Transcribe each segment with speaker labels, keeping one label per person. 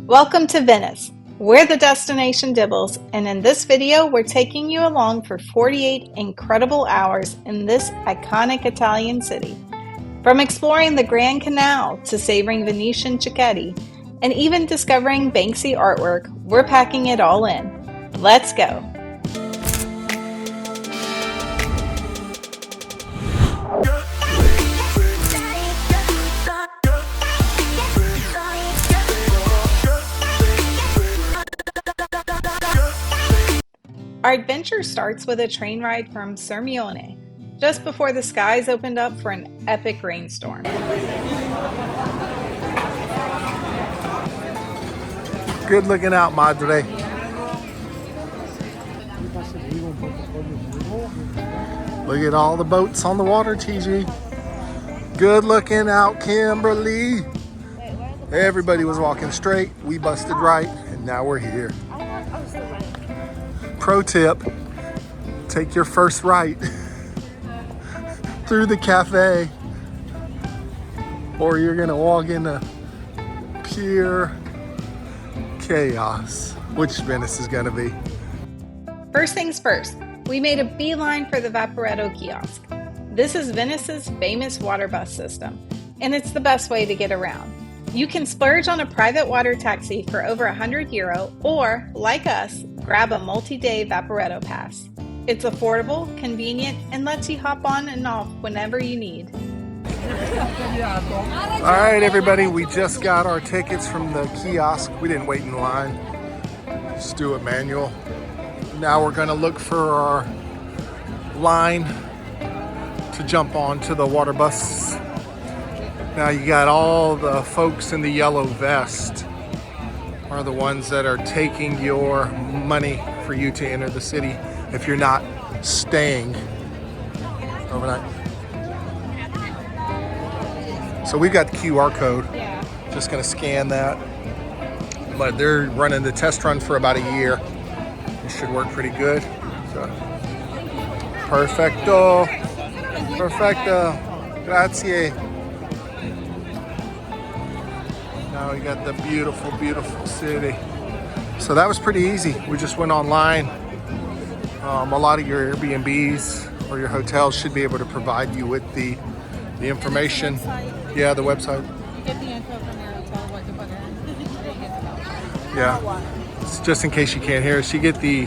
Speaker 1: Welcome to Venice. We're the Destination Dibbles, and in this video, we're taking you along for 48 incredible hours in this iconic Italian city. From exploring the Grand Canal to savoring Venetian Cicchetti, and even discovering Banksy artwork, we're packing it all in. Let's go! Our adventure starts with a train ride from Sirmione, just before the skies opened up for an epic rainstorm.
Speaker 2: Good looking out, Madre. Look at all the boats on the water, TG. Good looking out, Kimberly. Everybody was walking straight. We busted right, and now we're here. Pro tip, take your first right through the cafe, or you're gonna walk into pure chaos, which Venice is gonna be.
Speaker 1: First things first, we made a beeline for the Vaporetto kiosk. This is Venice's famous water bus system, and it's the best way to get around. You can splurge on a private water taxi for over €100, or, like us, grab a multi-day Vaporetto pass. It's affordable, convenient, and lets you hop on and off whenever you need.
Speaker 2: All right, everybody, we just got our tickets from the kiosk. We didn't wait in line, just do it manual. Now we're gonna look for our line to jump onto the water bus. Now you got all the folks in the yellow vest are the ones that are taking your money for you to enter the city if you're not staying overnight. So we've got the QR code. Just gonna scan that. But they're running the test run for about a year. It should work pretty good. So, perfecto. Perfecto. Grazie. Now we got the beautiful, beautiful city. So that was pretty easy. We just went online. A lot of your Airbnbs or your hotels should be able to provide you with the information. Yeah, the website.
Speaker 3: You get the info from your hotel, what to put in.
Speaker 2: Yeah, it's just in case you can't hear us. You get the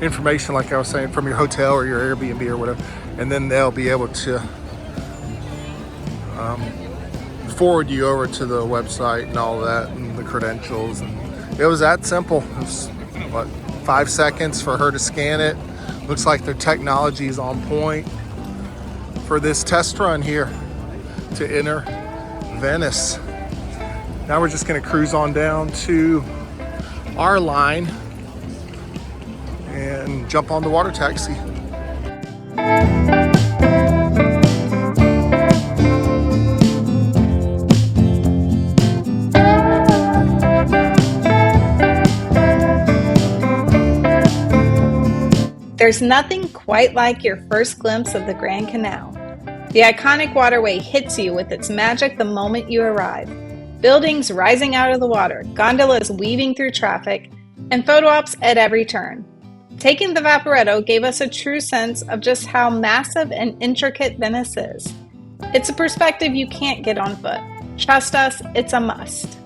Speaker 2: information, like I was saying, from your hotel or your Airbnb or whatever, and then they'll be able to forward you over to the website and all that and the credentials. And it was that simple. It was, what, 5 seconds for her to scan it. Looks like their technology is on point for this test run here to enter Venice. Now we're just gonna cruise on down to our line and jump on the water taxi.
Speaker 1: There's nothing quite like your first glimpse of the Grand Canal. The iconic waterway hits you with its magic the moment you arrive. Buildings rising out of the water, gondolas weaving through traffic, and photo ops at every turn. Taking the Vaporetto gave us a true sense of just how massive and intricate Venice is. It's a perspective you can't get on foot. Trust us, it's a must.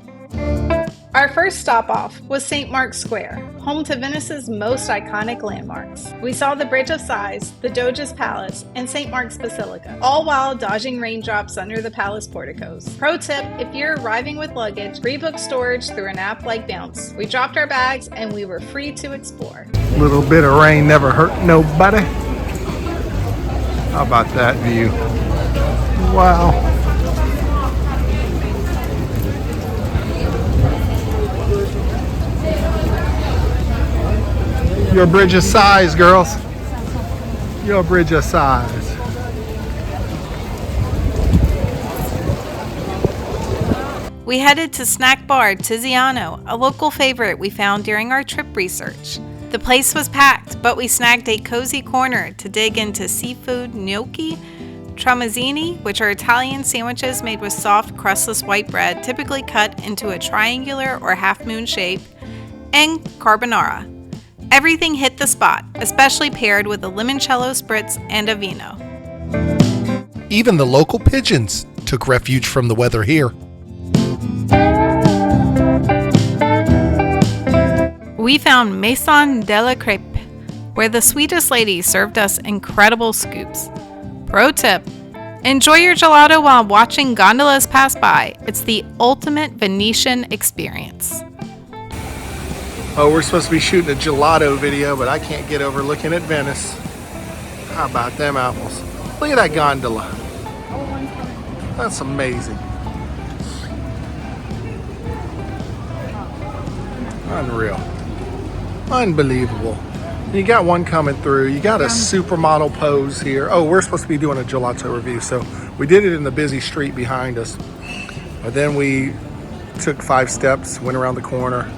Speaker 1: Our first stop off was St. Mark's Square, home to Venice's most iconic landmarks. We saw the Bridge of Sighs, the Doge's Palace, and St. Mark's Basilica, all while dodging raindrops under the palace porticos. Pro tip, if you're arriving with luggage, pre-book storage through an app like Bounce. We dropped our bags and we were free to explore.
Speaker 2: A little bit of rain never hurt nobody. How about that view? Wow. Your bridge of size, girls. Your bridge of size.
Speaker 1: We headed to snack bar Tiziano, a local favorite we found during our trip research. The place was packed, but we snagged a cozy corner to dig into seafood gnocchi, Tramezzini, which are Italian sandwiches made with soft, crustless white bread, typically cut into a triangular or half-moon shape, and carbonara. Everything hit the spot, especially paired with a limoncello spritz and a vino.
Speaker 2: Even the local pigeons took refuge from the weather here.
Speaker 1: We found Maison Della Crepe, where the sweetest lady served us incredible scoops. Pro tip: enjoy your gelato while watching gondolas pass by. It's the ultimate Venetian experience.
Speaker 2: Oh, we're supposed to be shooting a gelato video, but I can't get over looking at Venice. How about them apples? Look at that gondola. That's amazing. Unreal. Unbelievable. You got one coming through. You got a supermodel pose here. Oh, we're supposed to be doing a gelato review, so we did it in the busy street behind us. But then we took 5 steps, went around the corner,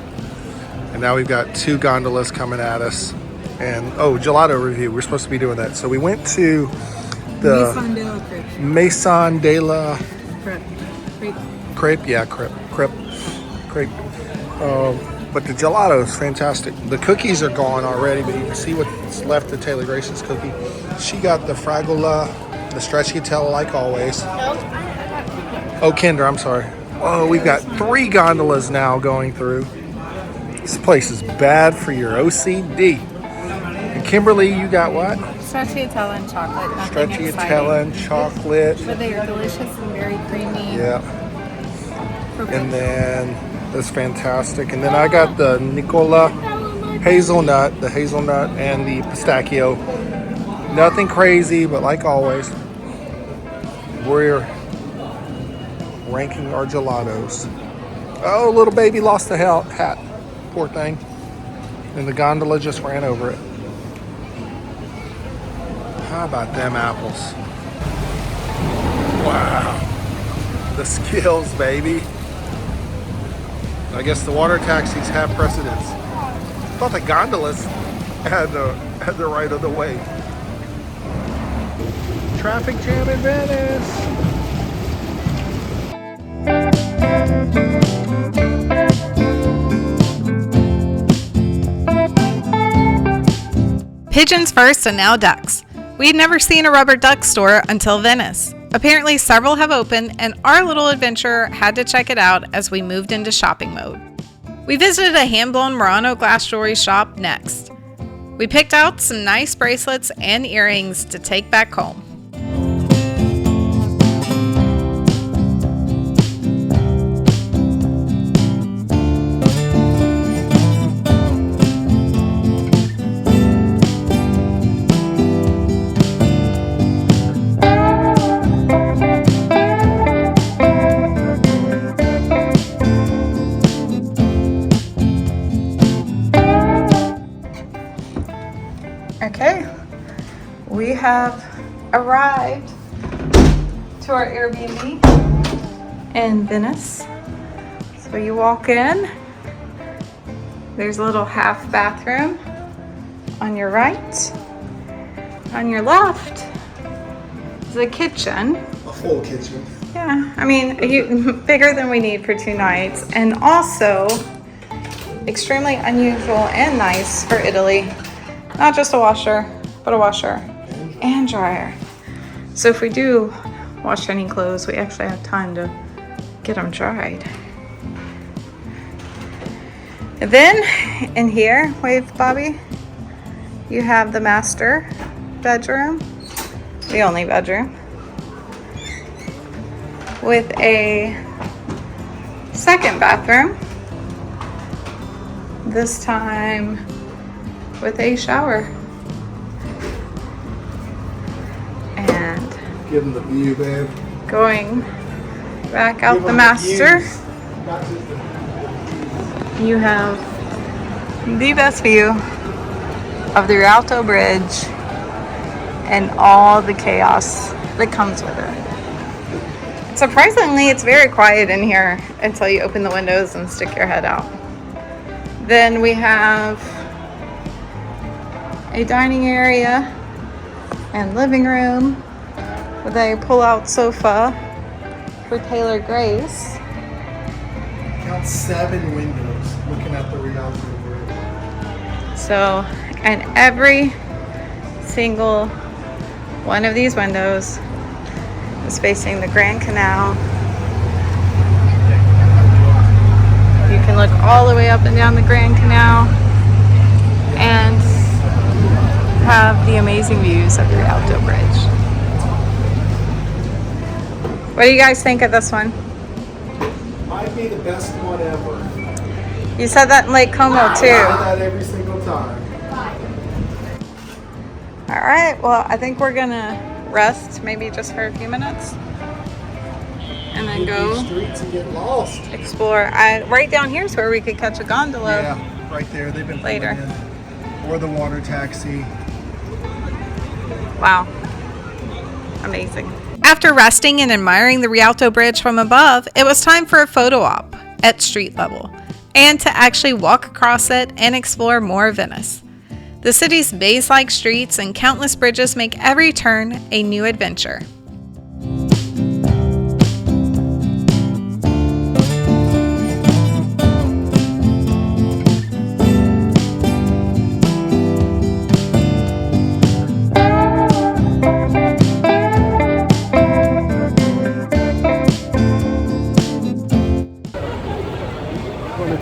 Speaker 2: and now we've got 2 gondolas coming at us. And oh, gelato review. We're supposed to be doing that. So we went to the Maison Della Crepe. Yeah, crepe. But the gelato is fantastic. The cookies are gone already, but you can see what's left of Taylor Grace's cookie. She got the fragola, the stracciatella like always. Oh, Kinder, I'm sorry. Oh, we've got 3 gondolas now going through. This place is bad for your OCD. And Kimberly, you got what?
Speaker 3: Stracciatella and chocolate.
Speaker 2: Stracciatella and chocolate.
Speaker 3: But they are delicious and very creamy.
Speaker 2: Yeah. And then that's fantastic. And then I got the Nicola hazelnut, and the pistachio. Nothing crazy, but like always, we're ranking our gelatos. Oh, little baby lost the hat. Poor thing. And the gondola just ran over it. How about them apples? Wow. The skills, baby. I guess the water taxis have precedence. I thought the gondolas had the right of the way. Traffic jam in Venice.
Speaker 1: Pigeons first and now ducks. We'd never seen a rubber duck store until Venice. Apparently several have opened, and our little adventurer had to check it out as we moved into shopping mode. We visited a hand-blown Murano glass jewelry shop next. We picked out some nice bracelets and earrings to take back home. Okay, we have arrived to our Airbnb in Venice. So you walk in, there's a little half bathroom on your right. On your left is a kitchen.
Speaker 2: A full kitchen.
Speaker 1: Yeah, I mean, bigger than we need for 2 nights, and also extremely unusual and nice for Italy. Not just a washer, but a washer and dryer. So if we do wash any clothes, we actually have time to get them dried. And then in here, wave Bobby, you have the master bedroom, the only bedroom, with a second bathroom, this time with a shower. And
Speaker 2: give them the view, babe.
Speaker 1: Going back out the master, you have the best view of the Rialto Bridge and all the chaos that comes with it. Surprisingly, it's very quiet in here until you open the windows and stick your head out. Then we have a dining area and living room with a pull-out sofa for Taylor Grace.
Speaker 2: Count 7 windows looking at the Rialto Bridge.
Speaker 1: So, and every single one of these windows is facing the Grand Canal. You can look all the way up and down the Grand Canal and have the amazing views of the Rialto Bridge. What do you guys think of this one?
Speaker 2: Might be the best one ever.
Speaker 1: You said that in Lake Como
Speaker 2: I say
Speaker 1: too.
Speaker 2: that every single time.
Speaker 1: All right, well, I think we're gonna rest maybe just for a few minutes and then
Speaker 2: Hit
Speaker 1: go
Speaker 2: these streets and get lost.
Speaker 1: explore. Right down here is where we could catch a gondola.
Speaker 2: Yeah, right there. They've been
Speaker 1: Later.
Speaker 2: pulling in. Or the water taxi.
Speaker 1: Wow. Amazing. After resting and admiring the Rialto Bridge from above, it was time for a photo op at street level and to actually walk across it and explore more of Venice. The city's maze-like streets and countless bridges make every turn a new adventure.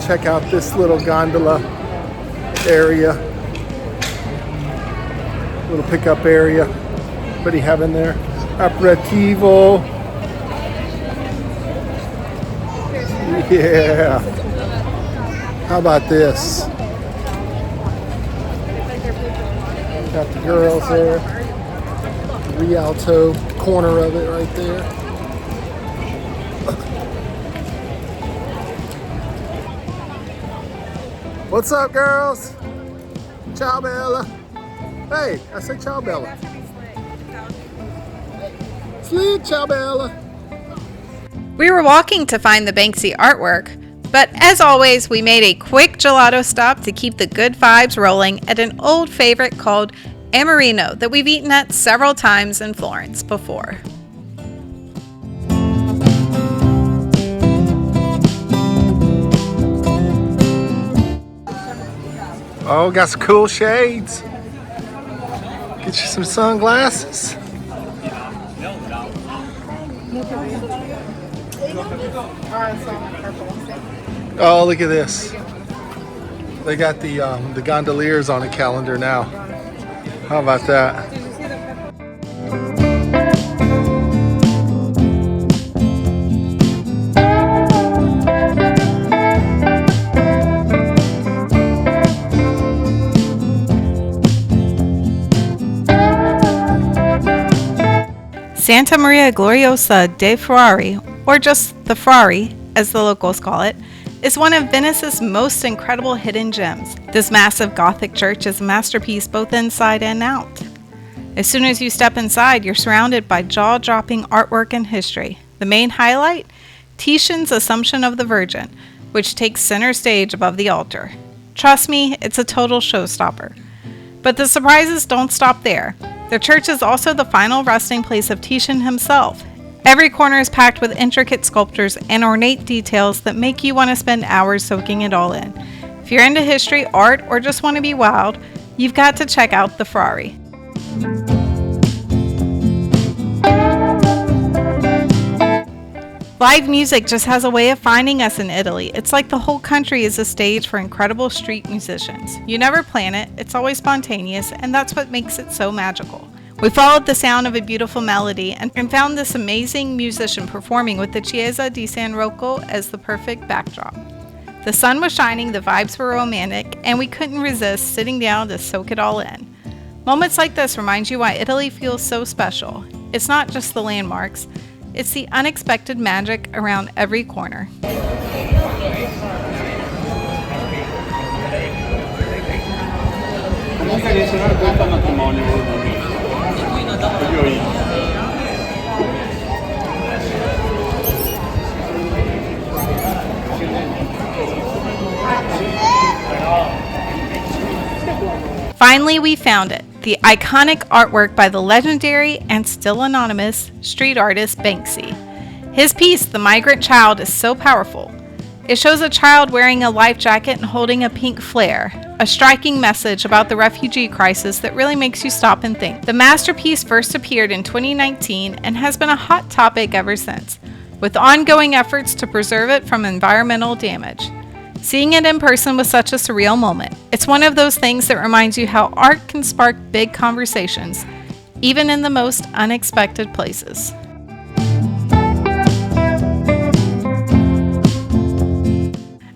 Speaker 2: Check out this little gondola area, little pickup area. What do you have in there? Aperitivo. Yeah. How about this? Got the girls there. Rialto corner of it right there. What's up, girls? Ciao, Bella. Hey, I said ciao, Bella. Sleep, ciao, Bella.
Speaker 1: We were walking to find the Banksy artwork, but as always, we made a quick gelato stop to keep the good vibes rolling at an old favorite called Amorino that we've eaten at several times in Florence before.
Speaker 2: Oh, got some cool shades. Get you some sunglasses. Oh, look at this. They got the gondoliers on the calendar now. How about that?
Speaker 1: Santa Maria Gloriosa de Frari, or just the Frari, as the locals call it, is one of Venice's most incredible hidden gems. This massive Gothic church is a masterpiece both inside and out. As soon as you step inside, you're surrounded by jaw-dropping artwork and history. The main highlight? Titian's Assumption of the Virgin, which takes center stage above the altar. Trust me, it's a total showstopper. But the surprises don't stop there. The church is also the final resting place of Titian himself. Every corner is packed with intricate sculptures and ornate details that make you want to spend hours soaking it all in. If you're into history, art, or just want to be wild, you've got to check out the Frari. Live music just has a way of finding us in Italy. It's like the whole country is a stage for incredible street musicians. You never plan it, it's always spontaneous, and that's what makes it so magical. We followed the sound of a beautiful melody and found this amazing musician performing with the Chiesa di San Rocco as the perfect backdrop. The sun was shining, the vibes were romantic, and we couldn't resist sitting down to soak it all in. Moments like this remind you why Italy feels so special. It's not just the landmarks, it's the unexpected magic around every corner. Finally, we found it. the iconic artwork by the legendary and still anonymous street artist Banksy. His piece, The Migrant Child, is so powerful. It shows a child wearing a life jacket and holding a pink flare, a striking message about the refugee crisis that really makes you stop and think. The masterpiece first appeared in 2019 and has been a hot topic ever since, with ongoing efforts to preserve it from environmental damage. Seeing it in person was such a surreal moment. It's one of those things that reminds you how art can spark big conversations, even in the most unexpected places.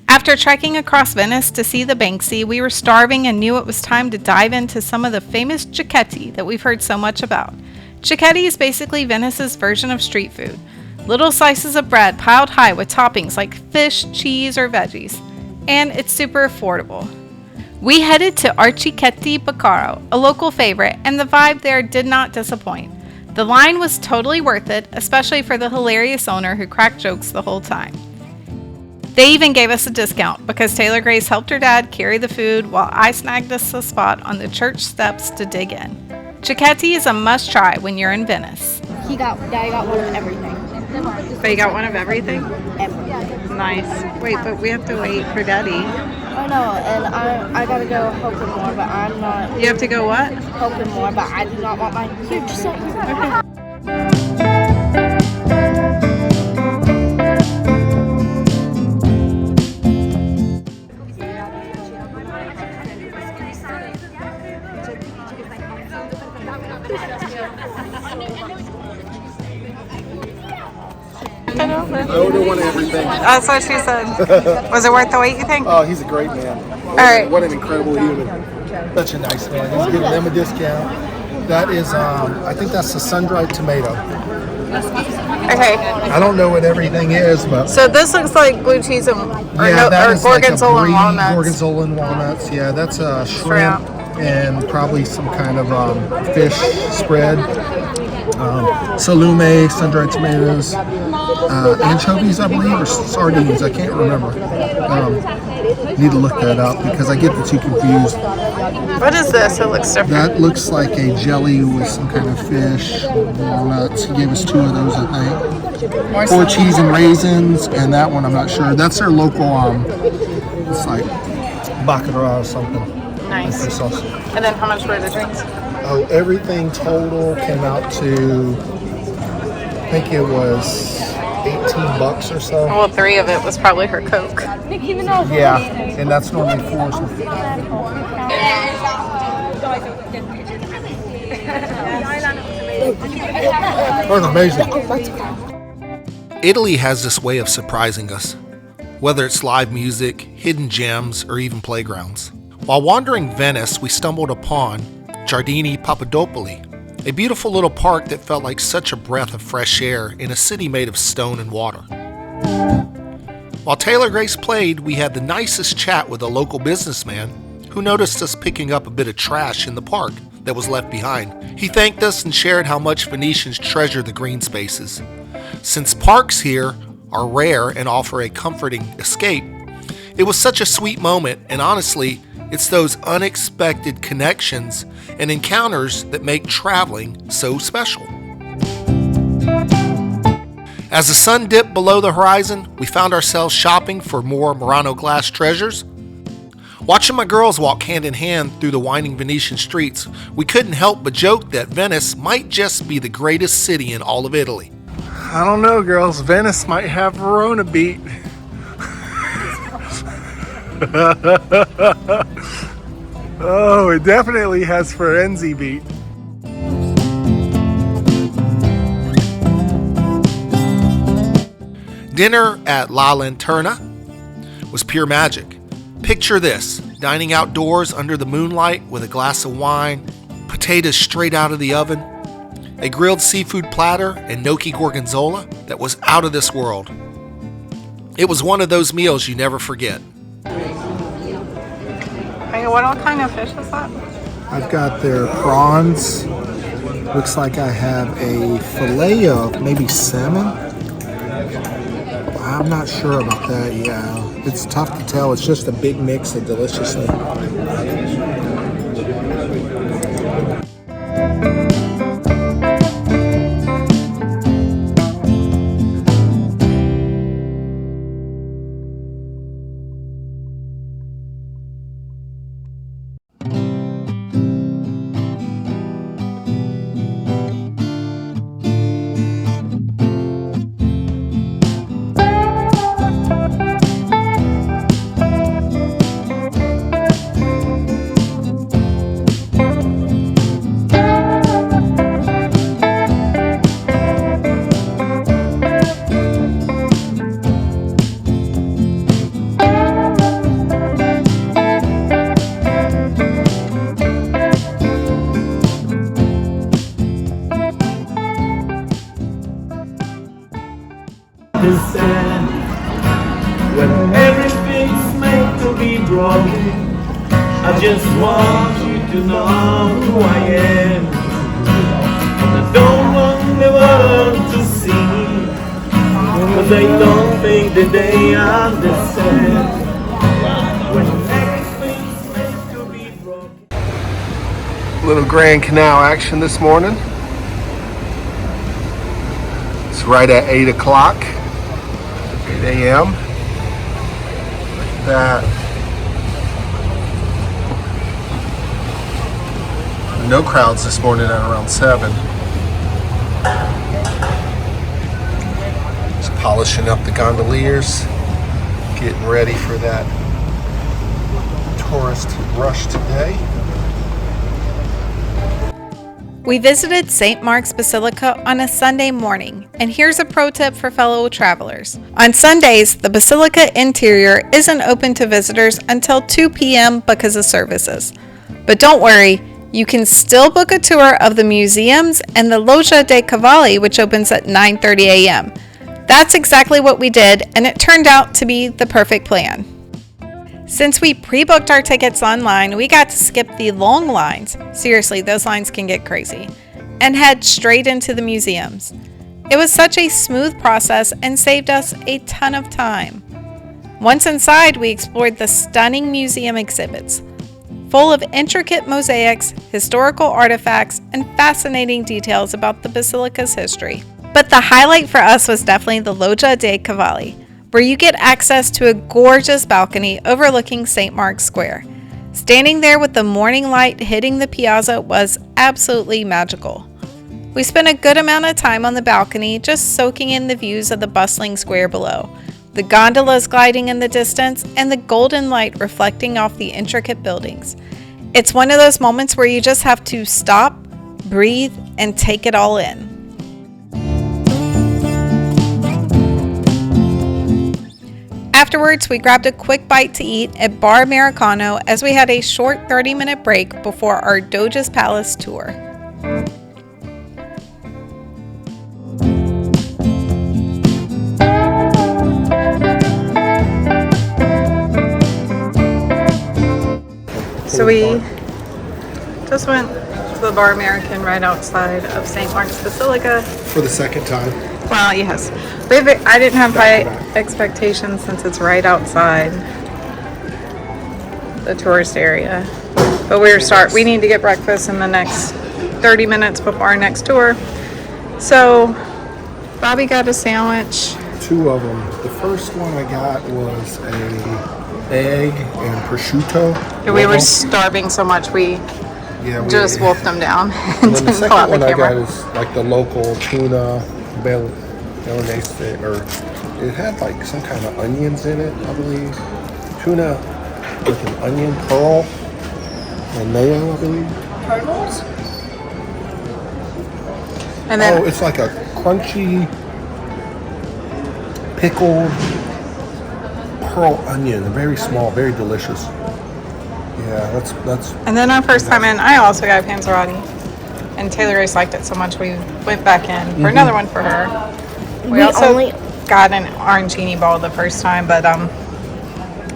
Speaker 1: After trekking across Venice to see the Banksy, we were starving and knew it was time to dive into some of the famous Cicchetti that we've heard so much about. Cicchetti is basically Venice's version of street food. Little slices of bread piled high with toppings like fish, cheese, or veggies. And it's super affordable. We headed to Arcicchetti Bakaro, a local favorite, and the vibe there did not disappoint. The line was totally worth it, especially for the hilarious owner who cracked jokes the whole time. They even gave us a discount because Taylor Grace helped her dad carry the food while I snagged us a spot on the church steps to dig in. Cicchetti is a must-try when you're in Venice.
Speaker 4: Daddy got one of everything.
Speaker 1: But you got one of everything?
Speaker 4: Everything.
Speaker 1: Nice. Wait, but we have to wait for Daddy.
Speaker 4: I know, and I gotta go help him more, but I'm not.
Speaker 1: You have to go what?
Speaker 4: Help him more, but I do not want my huge set.
Speaker 2: I order one of everything.
Speaker 1: That's what she said. Was it worth the wait, you think?
Speaker 2: Oh, he's a great man.
Speaker 1: right.
Speaker 2: What an incredible human. Such a nice man. He's giving them a discount. That is, I think that's the sun-dried tomato.
Speaker 1: Okay.
Speaker 2: I don't know what everything is, but
Speaker 1: So this looks like blue cheese and
Speaker 2: that is like a
Speaker 1: gorgonzola and
Speaker 2: brie,
Speaker 1: walnuts.
Speaker 2: gorgonzola and walnuts. Yeah, that's a shrimp and probably some kind of fish spread. Salume, sun-dried tomatoes, anchovies, I believe, or sardines. I can't remember. Need to look that up because I get the two confused.
Speaker 1: What is this? It looks different.
Speaker 2: That looks like a jelly with some kind of fish, walnuts. He gave us two of those, I think. Four cheese and raisins, and that one I'm not sure. That's their local, it's like Bacaro or something.
Speaker 1: Nice.
Speaker 2: Fish sauce.
Speaker 1: And then how much were the drinks?
Speaker 2: Oh, everything total came out to, I think it was $18 or so.
Speaker 1: Well, 3 of it was probably her Coke.
Speaker 2: Yeah, and that's normally 4. So. That's amazing. Italy has this way of surprising us, whether it's live music, hidden gems, or even playgrounds. While wandering Venice, we stumbled upon Giardini Papadopoli, a beautiful little park that felt like such a breath of fresh air in a city made of stone and water. While Taylor Grace played, we had the nicest chat with a local businessman who noticed us picking up a bit of trash in the park that was left behind. He thanked us and shared how much Venetians treasure the green spaces. Since parks here are rare and offer a comforting escape, it was such a sweet moment, and honestly, it's those unexpected connections and encounters that make traveling so special. As the sun dipped below the horizon, we found ourselves shopping for more Murano glass treasures. Watching my girls walk hand in hand through the winding Venetian streets, we couldn't help but joke that Venice might just be the greatest city in all of Italy. I don't know, girls. Venice might have Verona beat. Oh, it definitely has Firenze beat. Dinner at La Lanterna was pure magic. Picture this, dining outdoors under the moonlight with a glass of wine, potatoes straight out of the oven, a grilled seafood platter, and gnocchi gorgonzola that was out of this world. It was one of those meals you never forget.
Speaker 1: Hey, what kind of fish is that?
Speaker 2: I've got their prawns. Looks like I have a fillet of maybe salmon. I'm not sure about that, yeah. It's tough to tell. It's just a big mix of deliciousness.
Speaker 5: just want you to know who I am. And I don't want the world to see, cause I don't think that they understand. When everything's meant to be broken.
Speaker 2: Little Grand Canal action this morning. It's right at 8 o'clock, 8 a.m. That no crowds this morning at around 7. Just polishing up the gondoliers, getting ready for that tourist rush today.
Speaker 1: We visited St. Mark's Basilica on a Sunday morning, and here's a pro tip for fellow travelers. On Sundays, the Basilica interior isn't open to visitors until 2 p.m. because of services. But don't worry, you can still book a tour of the museums and the Loggia dei Cavalli, which opens at 9:30 a.m. That's exactly what we did, and it turned out to be the perfect plan. Since we pre-booked our tickets online, we got to skip the long lines, seriously, those lines can get crazy, and head straight into the museums. It was such a smooth process and saved us a ton of time. Once inside, we explored the stunning museum exhibits, full of intricate mosaics, historical artifacts, and fascinating details about the Basilica's history. But the highlight for us was definitely the Loggia dei Cavalli, where you get access to a gorgeous balcony overlooking St. Mark's Square. Standing there with the morning light hitting the piazza was absolutely magical. We spent a good amount of time on the balcony just soaking in the views of the bustling square below, the gondolas gliding in the distance, and the golden light reflecting off the intricate buildings. It's one of those moments where you just have to stop, breathe, and take it all in. Afterwards, we grabbed a quick bite to eat at Bar Americano as we had a short 30-minute break before our Doge's Palace tour. So we just went to the Bar American right outside of St. Mark's Basilica.
Speaker 2: For the second time.
Speaker 1: Well, yes. I didn't have high expectations since it's right outside the tourist area. But we need to get breakfast in the next 30 minutes before our next tour. So Bobby got a sandwich.
Speaker 2: 2 of them. The first one I got was a egg and prosciutto.
Speaker 1: We were starving so much we just wolfed them down and
Speaker 2: then the
Speaker 1: didn't pull out
Speaker 2: second
Speaker 1: the
Speaker 2: one I got
Speaker 1: camera.
Speaker 2: was like the local tuna bellonese, or it had like some kind of onions in it, I believe. Tuna with an onion pearl and mayo, I believe.
Speaker 4: Pearls?
Speaker 1: And then
Speaker 2: it's like a crunchy pickled pearl onion, very small, very delicious. Yeah, that's.
Speaker 1: And then our first time in, I also got panzerotti. And Taylor Grace liked it so much we went back in for another one for her. We also got an arancini bowl the first time, but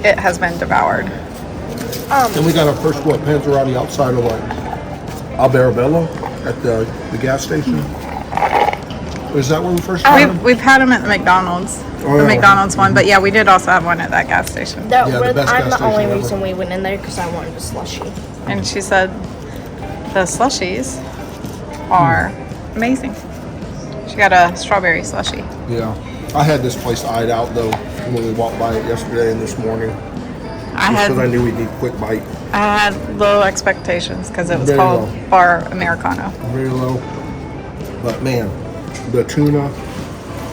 Speaker 1: it has been devoured.
Speaker 2: And we got our first panzerotti outside of Alberabello at the gas station. Is that where we first had them?
Speaker 1: We've had them at the McDonald's. The McDonald's one, but yeah, we did also have one at that gas station.
Speaker 2: The best
Speaker 4: I'm
Speaker 2: gas
Speaker 4: the only
Speaker 2: station
Speaker 4: reason
Speaker 2: ever.
Speaker 4: we went in there because I wanted a slushie.
Speaker 1: And she said the slushies are amazing. She got a strawberry slushie.
Speaker 2: Yeah. I had this place eyed out though when we walked by it yesterday and this morning. Because I knew we'd need a quick bite.
Speaker 1: I had low expectations because it was
Speaker 2: Very
Speaker 1: called
Speaker 2: low.
Speaker 1: Bar Americano.
Speaker 2: Very low. But man, the tuna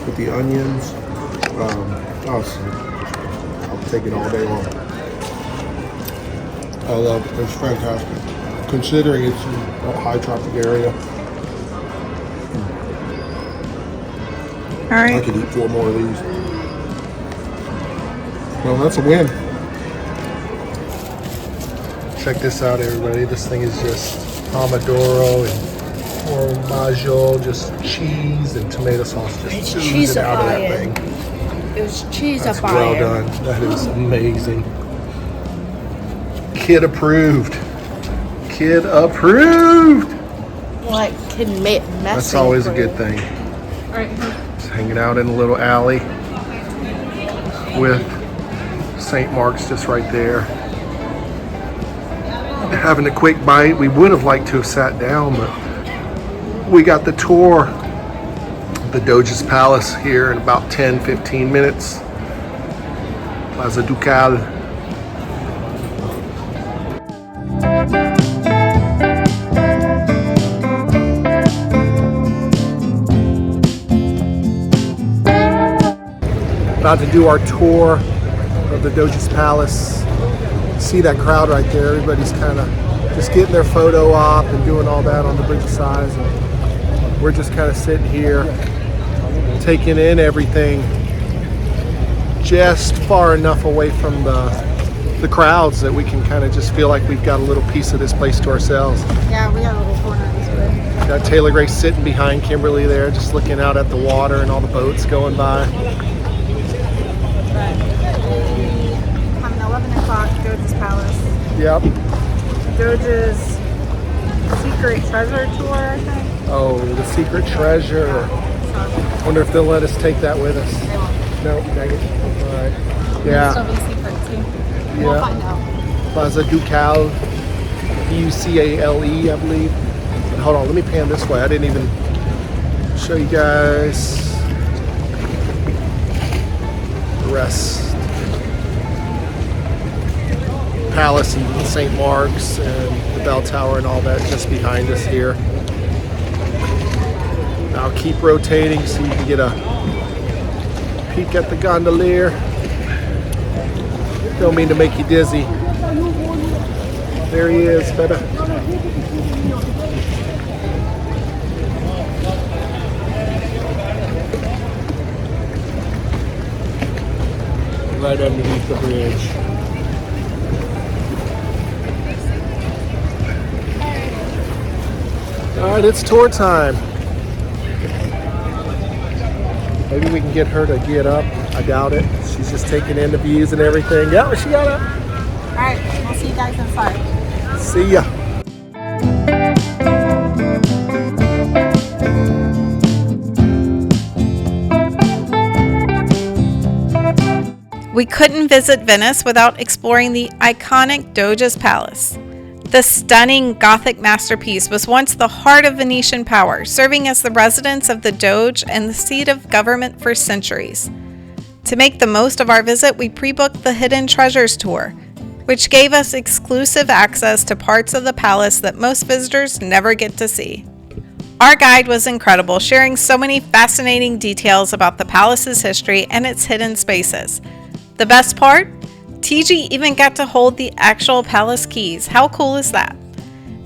Speaker 2: with the onions, I'll take it all day long. I love it. It's fantastic. Considering it's in a high tropic area,
Speaker 1: All right.
Speaker 2: I could eat 4 more of these. Well, that's a win. Check this out, everybody. This thing is just pomodoro and formaggio, just cheese and tomato sauce just oozing out of that thing.
Speaker 4: It was cheese
Speaker 2: That's
Speaker 4: up
Speaker 2: well
Speaker 4: iron.
Speaker 2: done. That is amazing. Kid approved. Kid approved.
Speaker 4: Like, can make messy.
Speaker 2: That's always a good thing.
Speaker 3: All right.
Speaker 2: Just hanging out in a little alley with St. Mark's just right there. Having a quick bite. We would have liked to have sat down, but we got the tour of the Doge's Palace here in about 10-15 minutes. Plaza Ducal. About to do our tour of the Doge's Palace. See that crowd right there? Everybody's kind of just getting their photo op and doing all that on the bridge sides. And we're just kind of sitting here, taking in everything, just far enough away from the crowds that we can kind of just feel like we've got a little piece of this place to ourselves.
Speaker 3: Yeah, we got a little corner this way.
Speaker 2: Got Taylor Grace sitting behind Kimberly there, just looking out at the water and all the boats going by.
Speaker 3: Come 11 o'clock, Doge's Palace.
Speaker 2: Yep.
Speaker 3: Doge's Secret Treasure Tour, I think.
Speaker 2: Oh, the secret treasure. Wonder if they'll let us take that with us.
Speaker 3: They won't.
Speaker 2: No, dang it. All right.
Speaker 3: It'll still
Speaker 2: Yeah.
Speaker 3: be secret too. We'll
Speaker 2: Yeah.
Speaker 3: find out.
Speaker 2: Plaza Ducal, Ducale, I believe. Hold on, let me pan this way. I didn't even show you guys the rest. Palace and St. Mark's and the bell tower and all that just behind us here. I'll keep rotating so you can get a peek at the gondolier. Don't mean to make you dizzy. There he is, better. Right underneath the bridge. All right, it's tour time. Maybe we can get her to get up. I doubt it. She's just taking in the views and everything. Yeah, she got up.
Speaker 3: All right, we'll see you guys inside.
Speaker 2: See ya.
Speaker 1: We couldn't visit Venice without exploring the iconic Doge's Palace. The stunning Gothic masterpiece was once the heart of Venetian power, serving as the residence of the Doge and the seat of government for centuries. To make the most of our visit, we pre-booked the Hidden Treasures tour, which gave us exclusive access to parts of the palace that most visitors never get to see. Our guide was incredible, sharing so many fascinating details about the palace's history and its hidden spaces. The best part? TG even got to hold the actual palace keys. How cool is that?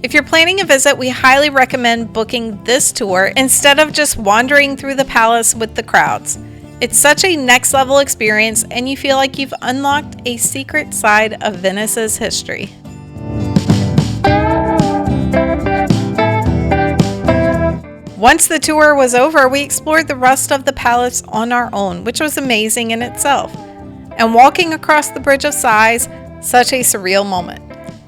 Speaker 1: If you're planning a visit, we highly recommend booking this tour instead of just wandering through the palace with the crowds. It's such a next level experience and you feel like you've unlocked a secret side of Venice's history. Once the tour was over, we explored the rest of the palace on our own, which was amazing in itself. And walking across the Bridge of Sighs, such a surreal moment.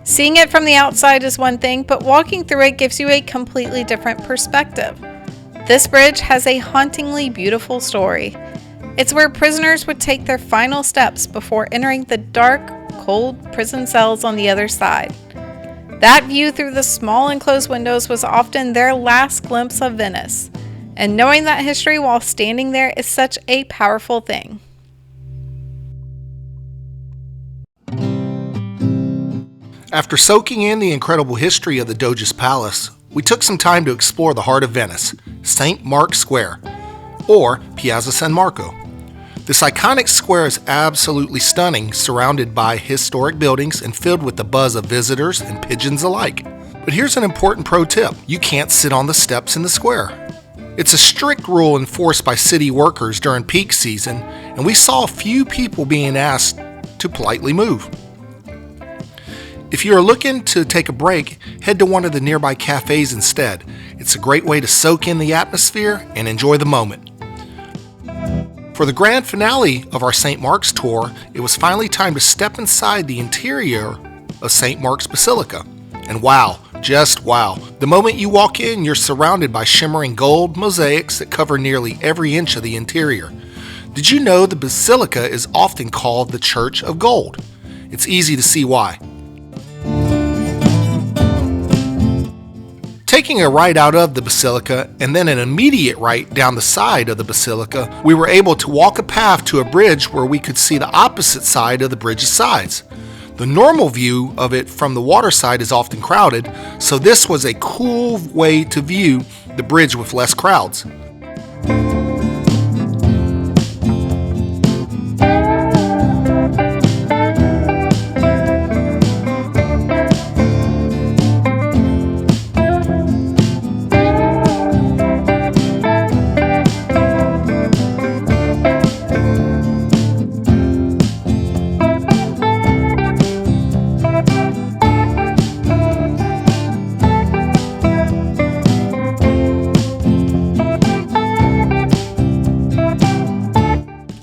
Speaker 1: Seeing it from the outside is one thing, but walking through it gives you a completely different perspective. This bridge has a hauntingly beautiful story. It's where prisoners would take their final steps before entering the dark, cold prison cells on the other side. That view through the small enclosed windows was often their last glimpse of Venice. And knowing that history while standing there is such a powerful thing.
Speaker 2: After soaking in the incredible history of the Doge's Palace, we took some time to explore the heart of Venice, St. Mark's Square, or Piazza San Marco. This iconic square is absolutely stunning, surrounded by historic buildings and filled with the buzz of visitors and pigeons alike. But here's an important pro tip: you can't sit on the steps in the square. It's a strict rule enforced by city workers during peak season, and we saw a few people being asked to politely move. If you are looking to take a break, head to one of the nearby cafes instead. It's a great way to soak in the atmosphere and enjoy the moment. For the grand finale of our St. Mark's tour, it was finally time to step inside the interior of St. Mark's Basilica. And wow, just wow. The moment you walk in, you're surrounded by shimmering gold mosaics that cover nearly every inch of the interior. Did you know the Basilica is often called the Church of Gold? It's easy to see why. Taking a right out of the Basilica and then an immediate right down the side of the Basilica, we were able to walk a path to a bridge where we could see the opposite side of the bridge's sides. The normal view of it from the water side is often crowded, so this was a cool way to view the bridge with less crowds.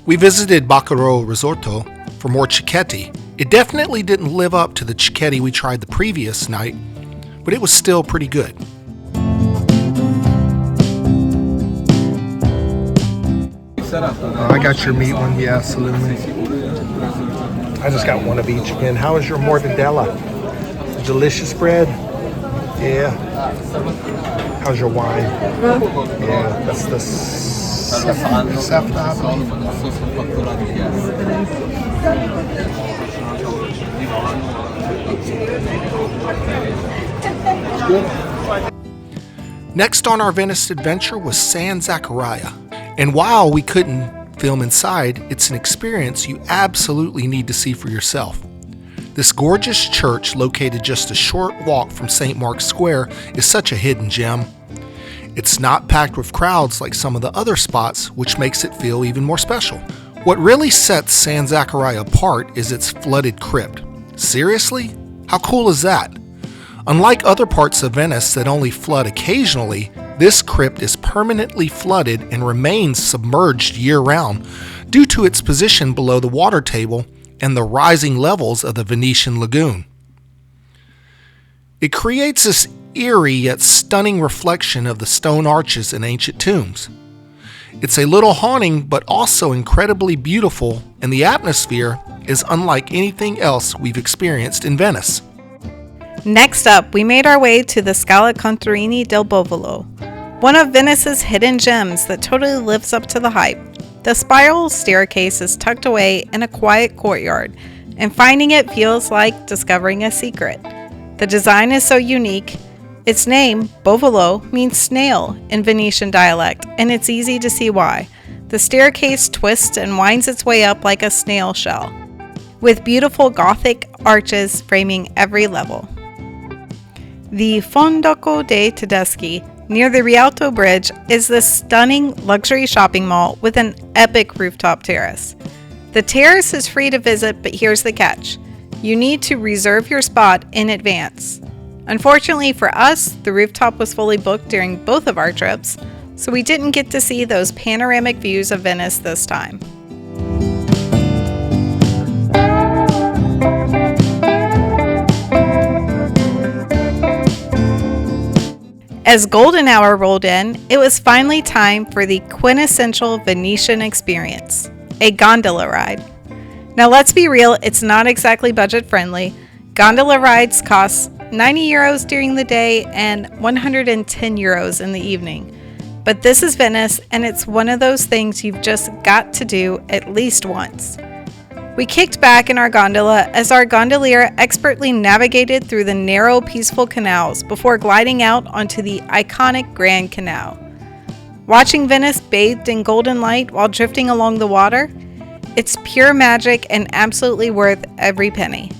Speaker 2: We visited Bacaro Risorto for more Cicchetti. It definitely didn't live up to the Cicchetti we tried the previous night, but it was still pretty good. I got your meat one, yeah, salumi. I just got one of each again. How is your mortadella? Delicious bread? Yeah. How's your wine? Yeah, that's the Next on our Venice adventure was San Zaccaria. And while we couldn't film inside, it's an experience you absolutely need to see for yourself. This gorgeous church, located just a short walk from St. Mark's Square, is such a hidden gem. It's not packed with crowds like some of the other spots, which makes it feel even more special. What really sets San Zaccaria apart is its flooded crypt. Seriously? How cool is that? Unlike other parts of Venice that only flood occasionally, this crypt is permanently flooded and remains submerged year-round due to its position below the water table and the rising levels of the Venetian lagoon. It creates this eerie yet stunning reflection of the stone arches and ancient tombs. It's a little haunting but also incredibly beautiful, and the atmosphere is unlike anything else we've experienced in Venice.
Speaker 1: Next up, we made our way to the Scala Contarini del Bovolo, one of Venice's hidden gems that totally lives up to the hype. The spiral staircase is tucked away in a quiet courtyard, and finding it feels like discovering a secret. The design is so unique. Its name, Bovolo, means snail in Venetian dialect, and it's easy to see why. The staircase twists and winds its way up like a snail shell, with beautiful Gothic arches framing every level. The Fondaco dei Tedeschi, near the Rialto Bridge, is this stunning luxury shopping mall with an epic rooftop terrace. The terrace is free to visit, but here's the catch. You need to reserve your spot in advance. Unfortunately for us, the rooftop was fully booked during both of our trips, so we didn't get to see those panoramic views of Venice this time. As golden hour rolled in, it was finally time for the quintessential Venetian experience, a gondola ride. Now let's be real, it's not exactly budget friendly. Gondola rides cost 90 euros during the day and 110 euros in the evening. But this is Venice, and it's one of those things you've just got to do at least once. We kicked back in our gondola as our gondolier expertly navigated through the narrow, peaceful canals before gliding out onto the iconic Grand Canal. Watching Venice bathed in golden light while drifting along the water, it's pure magic and absolutely worth every penny.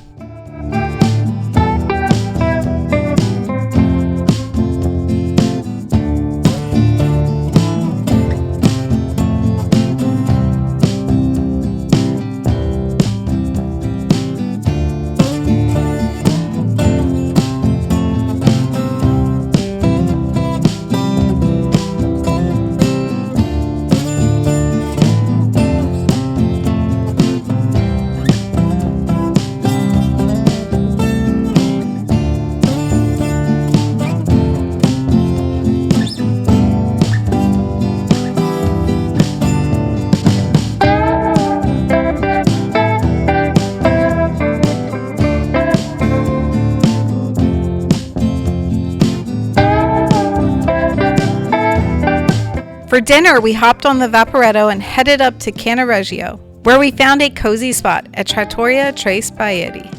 Speaker 1: For dinner, we hopped on the Vaporetto and headed up to Cannaregio, where we found a cozy spot at Trattoria Tres Baietti.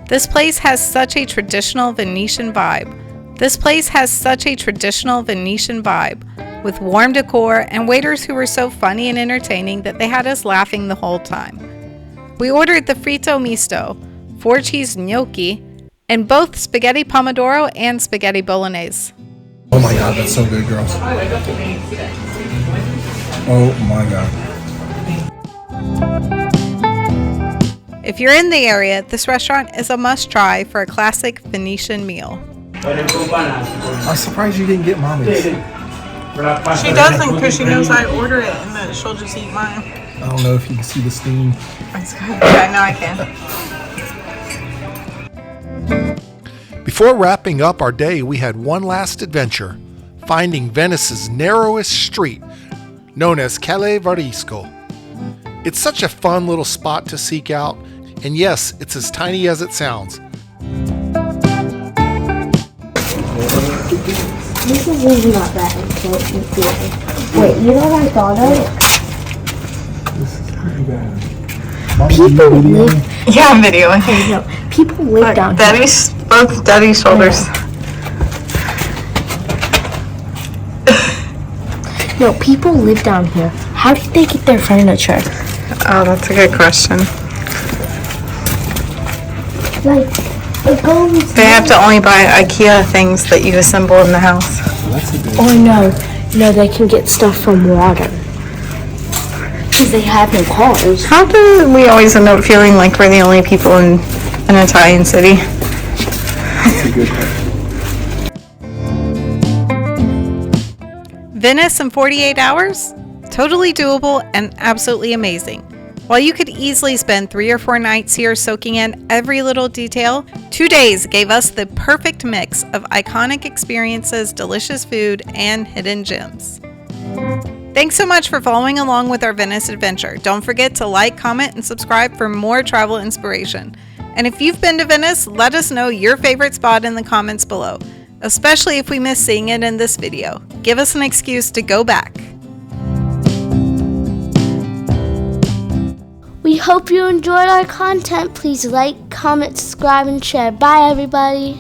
Speaker 1: This place has such a traditional Venetian vibe. With warm decor and waiters who were so funny and entertaining that they had us laughing the whole time. We ordered the fritto misto, 4-cheese gnocchi, and both spaghetti pomodoro and spaghetti bolognese.
Speaker 2: Oh my god, that's so good, girls. Oh my god.
Speaker 1: If you're in the area, this restaurant is a must-try for a classic Venetian meal.
Speaker 2: I'm surprised you didn't get mommy's.
Speaker 3: She doesn't because she knows I order it and then she'll just eat mine.
Speaker 2: I don't know if you can see the steam.
Speaker 3: Yeah, no, I can.
Speaker 2: Before wrapping up our day, we had one last adventure, finding Venice's narrowest street, known as Calle Varisco. It's such a fun little spot to seek out, and yes, it's as tiny as it sounds.
Speaker 4: This is really not that important. Wait, you know what I thought of?
Speaker 2: This is pretty bad.
Speaker 4: People live.
Speaker 3: Yeah, I'm videoing.
Speaker 4: No, people live down here.
Speaker 3: Both Daddy's shoulders.
Speaker 4: No, people live down here. How did they get their furniture?
Speaker 3: Oh, that's a good question.
Speaker 4: Like, it goes.
Speaker 3: They have to only buy IKEA things that you assemble in the house.
Speaker 4: Or no, they can get stuff from water. Because they have no cars.
Speaker 3: How do we always end up feeling like we're the only people in an Italian city?
Speaker 2: That's a good question.
Speaker 1: Venice in 48 hours? Totally doable and absolutely amazing. While you could easily spend 3 or 4 nights here soaking in every little detail, 2 days gave us the perfect mix of iconic experiences, delicious food, and hidden gems. Thanks so much for following along with our Venice adventure. Don't forget to like, comment, and subscribe for more travel inspiration. And if you've been to Venice, let us know your favorite spot in the comments below, especially if we missed seeing it in this video. Give us an excuse to go back.
Speaker 4: We hope you enjoyed our content. Please like, comment, subscribe, and share. Bye, everybody.